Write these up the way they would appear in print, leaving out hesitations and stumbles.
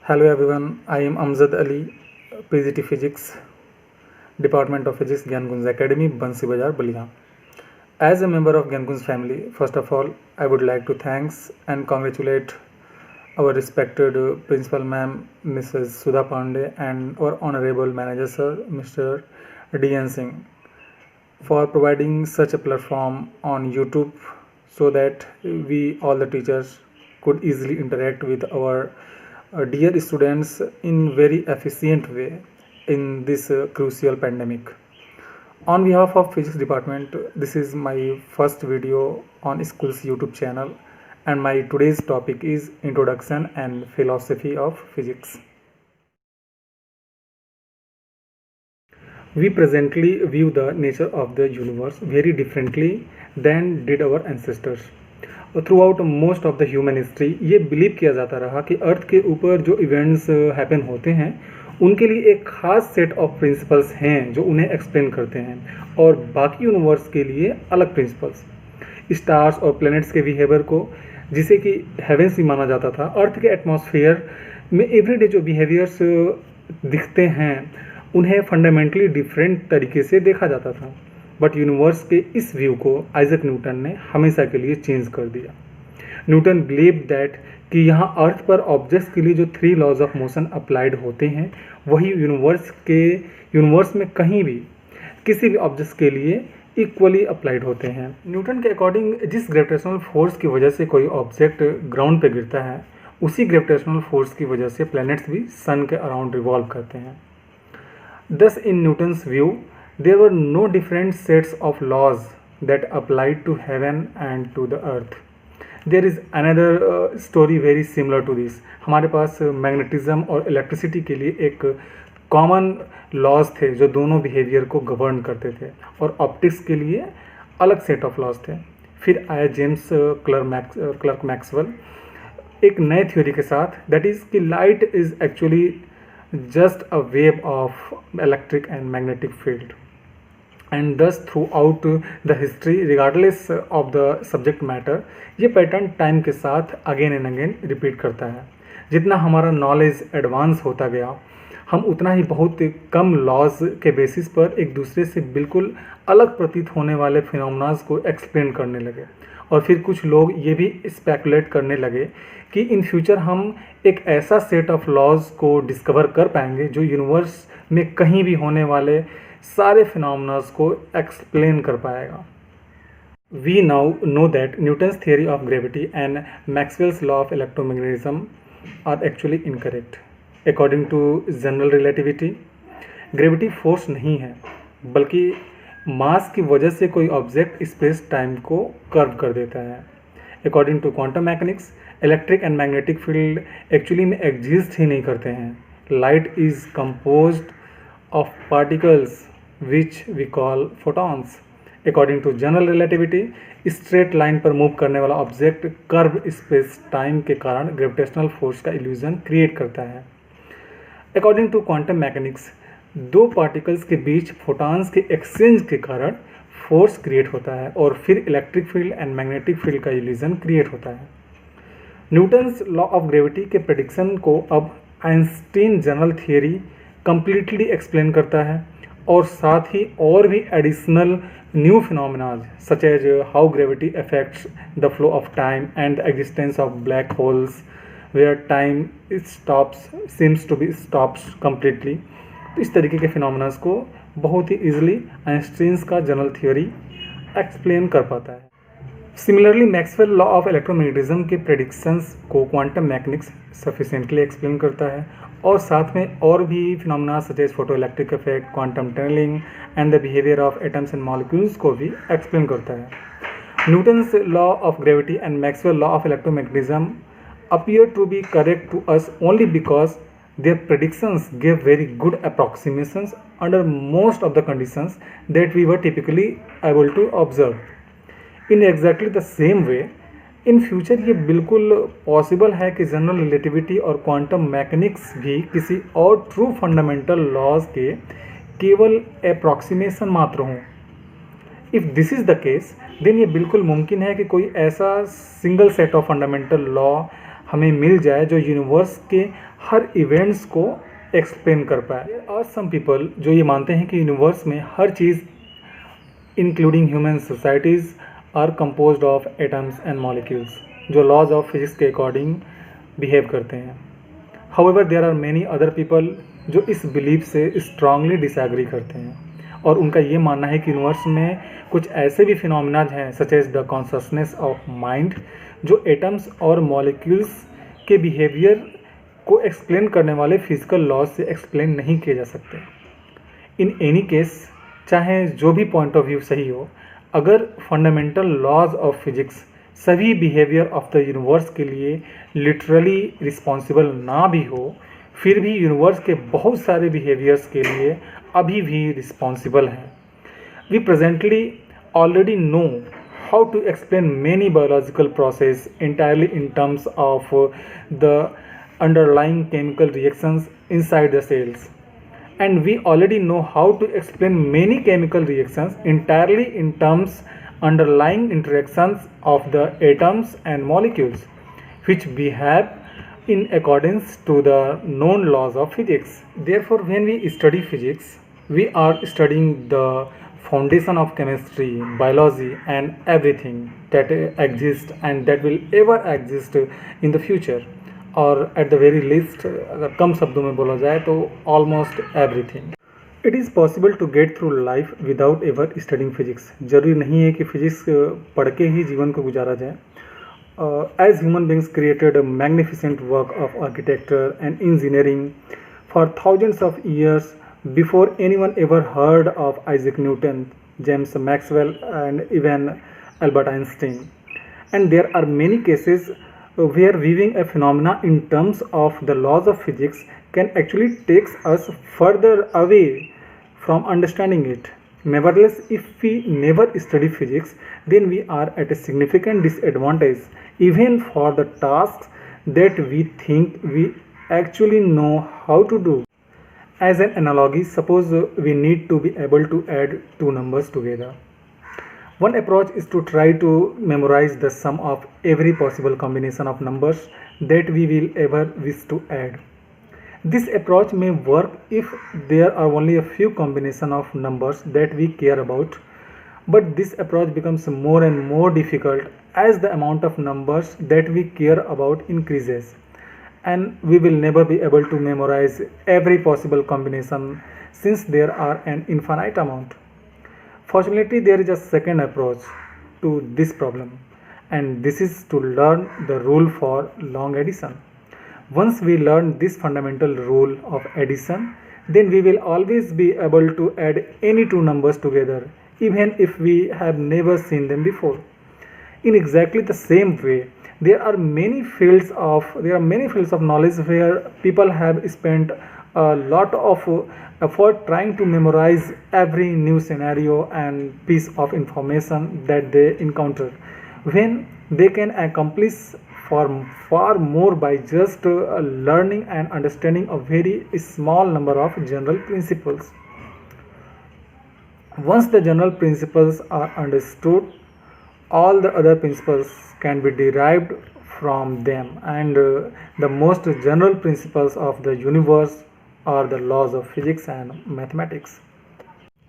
Hello everyone, I am Amjad Ali, PGT Physics, Department of Physics, Gyangunj Academy, Bansi Bazar, Baliya. As a member of Gyangunj family, first of all, I would like to thanks and congratulate our respected Principal Ma'am, Mrs. Sudha Pandey, and our Honorable Manager Sir, Mr. D.N. Singh, for providing such a platform on YouTube so that we, all the teachers, could easily interact with our dear students in very efficient way in this crucial pandemic. On behalf of physics department, this is my first video on school's YouTube channel, and my today's topic is introduction and philosophy of physics. We presently view the nature of the universe very differently than did our ancestors. Through out most of the human history ये believe किया जाता रहा कि अर्थ के ऊपर जो events happen होते हैं उनके लिए एक ख़ास सेट ऑफ प्रिंसिपल्स हैं जो उन्हें एक्सप्लेन करते हैं, और बाकी यूनिवर्स के लिए अलग प्रिंसिपल्स। स्टार्स और प्लैनेट्स के बिहेवियर को, जिसे कि हेवेंस भी माना जाता था, अर्थ के एटमॉस्फेयर में एवरीडे जो बिहेवियर्स दिखते हैं उन्हें फंडामेंटली डिफरेंट तरीके से देखा जाता था। बट यूनिवर्स के इस व्यू को आइजक न्यूटन ने हमेशा के लिए चेंज कर दिया। न्यूटन बिलीव दैट कि यहाँ अर्थ पर ऑब्जेक्ट्स के लिए जो 3 लॉज ऑफ मोशन अप्लाइड होते हैं वही यूनिवर्स में कहीं भी किसी भी ऑब्जेक्ट्स के लिए इक्वली अप्लाइड होते हैं। न्यूटन के अकॉर्डिंग जिस ग्रेविटेशनल फोर्स की वजह से कोई ऑब्जेक्ट ग्राउंड पे गिरता है उसी ग्रेविटेशनल फोर्स की वजह से प्लैनेट्स भी सन के अराउंड रिवॉल्व करते हैं। Thus in Newton's view there were no different sets of laws that applied to heaven and to the earth. There is another story very similar to this. हमारे पास magnetism और electricity के लिए एक common laws थे जो दोनों behaviour को govern करते थे, और ऑप्टिक्स के लिए अलग सेट ऑफ लॉज थे। फिर आया जेम्स क्लर्क मैक्सवेल एक नए थ्योरी के साथ, दैट इज़ कि light is actually just a wave of electric and magnetic field. And thus throughout the history regardless of the subject matter ये pattern time के साथ अगेन एंड अगेन रिपीट करता है। जितना हमारा नॉलेज एडवांस होता गया हम उतना ही बहुत कम लॉज के बेसिस पर एक दूसरे से बिल्कुल अलग प्रतीत होने वाले फिनोमेनास को एक्सप्लेन करने लगे, और फिर कुछ लोग ये भी स्पेकुलेट करने लगे कि इन फ्यूचर हम एक ऐसा सेट ऑफ लॉज को डिस्कवर कर पाएंगे जो यूनिवर्स में कहीं भी होने वाले सारे फिनोमेनास को एक्सप्लेन कर पाएगा। We now know that Newton's theory of gravity and Maxwell's law of electromagnetism are actually incorrect. According to general relativity gravity force नहीं है, बल्कि मास की वजह से कोई ऑब्जेक्ट स्पेस टाइम को कर्व कर देता है। According to quantum mechanics electric and magnetic field actually में एग्जिस्ट ही नहीं करते हैं। Light is composed of particles which we call photons. According to general relativity, straight line पर मूव करने वाला ऑब्जेक्ट कर्व स्पेस टाइम के कारण ग्रेविटेशनल फोर्स का इल्यूजन क्रिएट करता है। According to quantum mechanics 2 particles के बीच फोटॉन्स के एक्सचेंज के कारण फोर्स क्रिएट होता है, और फिर electric field and magnetic field का इल्यूजन क्रिएट होता है। न्यूटन्स लॉ ऑफ ग्रेविटी के प्रेडिक्शन को अब Einstein general theory completely explain करता है, और साथ ही और भी additional new phenomenas such as how gravity affects the flow of time and the existence of black holes where time seems to be stops completely. तो इस तरीके के फिनोमेनाज को बहुत ही ईजिली आइंस्टीन का जनरल थ्योरी एक्सप्लेन कर पाता है। Similarly Maxwell law of electromagnetism के प्रेडिक्शंस को क्वांटम मैकेनिक्स सफिशिएंटली एक्सप्लेन करता है, और साथ में और भी phenomena such as photo electric effect, quantum tunneling and the behaviour of atoms and molecules को भी एक्सप्लेन करता है। Newton's law of gravity and Maxwell law of electromagnetism appear to be correct to us only because their predictions gave very good approximations under most of the conditions that we were typically able to observe. In exactly the same way, in future ये बिल्कुल possible है कि general relativity और quantum mechanics भी किसी और true fundamental laws के केवल अप्रॉक्सीमेशन मात्र हों। If this is the case then ये बिल्कुल मुमकिन है कि कोई ऐसा single set of fundamental law हमें मिल जाए जो यूनिवर्स के हर इवेंट्स को एक्सप्लेन कर पाए। और सम पीपल जो ये मानते हैं कि यूनिवर्स में हर चीज़ including human societies are composed of atoms and molecules, जो लॉज ऑफ फिजिक्स के अकॉर्डिंग बिहेव करते हैं। However there are many other people जो इस बिलीफ से स्ट्रांगली डिसएग्री करते हैं, और उनका ये मानना है कि यूनिवर्स में कुछ ऐसे भी फिनोमिना हैं such as the consciousness of mind, जो एटम्स और मॉलिक्यूल्स के बिहेवियर को एक्सप्लेन करने वाले फिजिकल लॉज से एक्सप्लेन नहीं किए जा सकते। इन एनी केस, चाहे जो भी पॉइंट ऑफ व्यू सही हो, अगर फंडामेंटल लॉज ऑफ फिजिक्स सभी बिहेवियर ऑफ द यूनिवर्स के लिए लिटरली रिस्पॉन्सिबल ना भी हो, फिर भी यूनिवर्स के बहुत सारे बिहेवियर्स के लिए अभी भी रिस्पॉन्सिबल हैं। We presently already know how to explain many biological process entirely in terms of the underlying chemical reactions inside the cells, and we already know how to explain many chemical reactions entirely in terms underlying interactions of the atoms and molecules, which we have in accordance to the known laws of physics. Therefore, when we study physics, we are studying the foundation of chemistry, biology and everything that exists and that will ever exist in the future, और at the very least अगर कम शब्दों में बोला जाए तो almost everything. It is possible to get through life without ever studying physics. जरूरी नहीं है कि फिजिक्स पढ़ के ही जीवन को गुजारा जाए. As human beings created a magnificent work of architecture and engineering for thousands of years before anyone ever heard of Isaac Newton, James Maxwell and even Albert Einstein. And there are many cases where viewing a phenomena in terms of the laws of physics can actually take us further away from understanding it. Nevertheless, if we never study physics, then we are at a significant disadvantage even for the tasks that we think we actually know how to do. As an analogy, suppose we need to be able to add two numbers together. One approach is to try to memorize the sum of every possible combination of numbers that we will ever wish to add. This approach may work if there are only a few combinations of numbers that we care about, but this approach becomes more and more difficult as the amount of numbers that we care about increases, and we will never be able to memorize every possible combination since there are an infinite amount. Fortunately, there is a second approach to this problem, and this is to learn the rule for long addition. Once we learn this fundamental rule of addition, then we will always be able to add any two numbers together, even if we have never seen them before. In exactly the same way, there are many fields of knowledge where people have spent a lot of effort trying to memorize every new scenario and piece of information that they encounter, when they can accomplish far more by just learning and understanding a very small number of general principles. Once the general principles are understood, all the other principles can be derived from them, and the most general principles of the universe are the laws of physics and mathematics.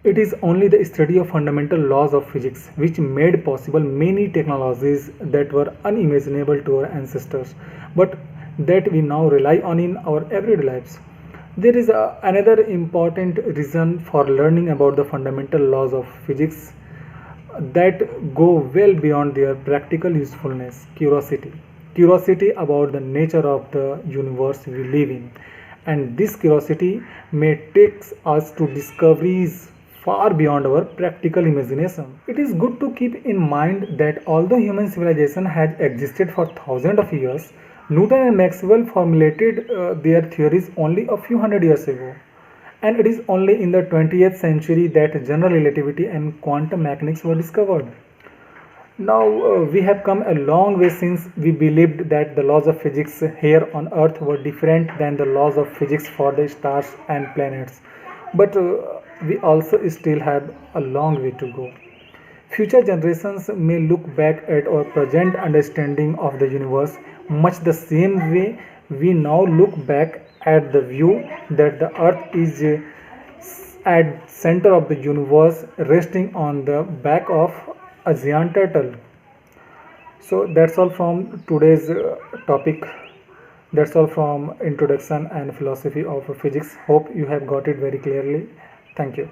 It is only the study of fundamental laws of physics which made possible many technologies that were unimaginable to our ancestors, but that we now rely on in our everyday lives. There is another important reason for learning about the fundamental laws of physics that go well beyond their practical usefulness: curiosity. Curiosity about the nature of the universe we live in, and this curiosity may take us to discoveries far beyond our practical imagination. It is good to keep in mind that although human civilization has existed for thousands of years, Newton and Maxwell formulated their theories only a few hundred years ago. And it is only in the 20th century that general relativity and quantum mechanics were discovered. Now we have come a long way since we believed that the laws of physics here on earth were different than the laws of physics for the stars and planets. But we also still have a long way to go. Future generations may look back at our present understanding of the universe Much the same way, we now look back at the view that the earth is at center of the universe, resting on the back of a giant turtle. So that's all from today's topic. That's all from introduction and philosophy of physics. Hope you have got it very clearly. Thank you.